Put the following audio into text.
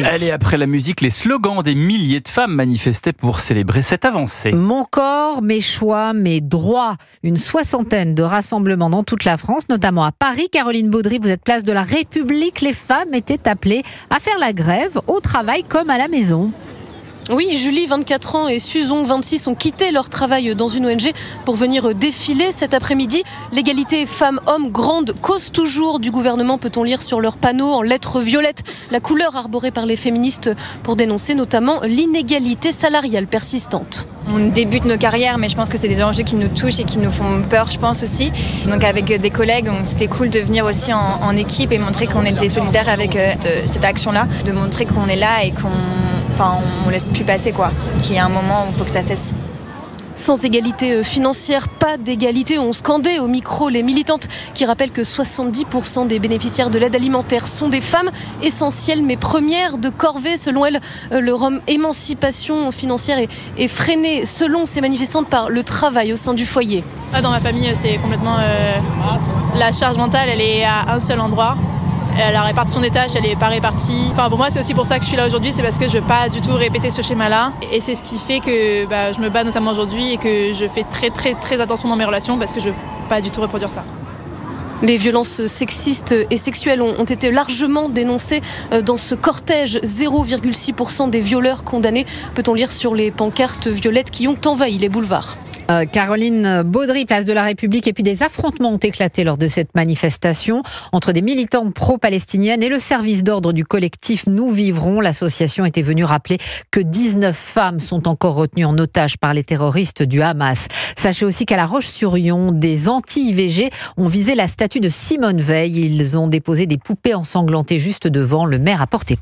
Allez, après la musique, les slogans des milliers de femmes manifestaient pour célébrer cette avancée. Mon corps, mes choix, mes droits. Une soixantaine de rassemblements dans toute la France, notamment à Paris. Caroline Baudry, vous êtes place de la République. Les femmes étaient appelées à faire la grève, au travail comme à la maison. Oui, Julie, 24 ans, et Suzon, 26, ont quitté leur travail dans une ONG pour venir défiler cet après-midi. L'égalité femmes-hommes, grande cause toujours du gouvernement, peut-on lire sur leurs panneaux en lettres violettes. La couleur arborée par les féministes pour dénoncer notamment l'inégalité salariale persistante. On débute nos carrières, mais je pense que c'est des enjeux qui nous touchent et qui nous font peur, je pense aussi. Donc avec des collègues, c'était cool de venir aussi en équipe et montrer qu'on était solidaires avec cette action-là, de montrer qu'on est là et on laisse plus passer, quoi. Qu'il y a un moment où il faut que ça cesse. Sans égalité financière, pas d'égalité, ont scandé au micro les militantes qui rappellent que 70% des bénéficiaires de l'aide alimentaire sont des femmes, essentielles mais premières de corvée. Selon elles, leur émancipation financière est freinée, selon ces manifestantes, par le travail au sein du foyer. Dans ma famille, c'est complètement... la charge mentale, elle est à un seul endroit. La répartition des tâches, elle n'est pas répartie. Enfin, pour moi, c'est aussi pour ça que je suis là aujourd'hui, c'est parce que je ne veux pas du tout répéter ce schéma-là. Et c'est ce qui fait que je me bats notamment aujourd'hui et que je fais très, très, très attention dans mes relations parce que je ne veux pas du tout reproduire ça. Les violences sexistes et sexuelles ont été largement dénoncées dans ce cortège. 0,6% des violeurs condamnés, peut-on lire sur les pancartes violettes qui ont envahi les boulevards. Caroline Baudry, place de la République. Et puis des affrontements ont éclaté lors de cette manifestation entre des militantes pro-palestiniennes et le service d'ordre du collectif Nous Vivrons. L'association était venue rappeler que 19 femmes sont encore retenues en otage par les terroristes du Hamas. Sachez aussi qu'à La Roche-sur-Yon, des anti-IVG ont visé la statue de Simone Veil. Ils ont déposé des poupées ensanglantées juste devant. Le maire a porté plainte.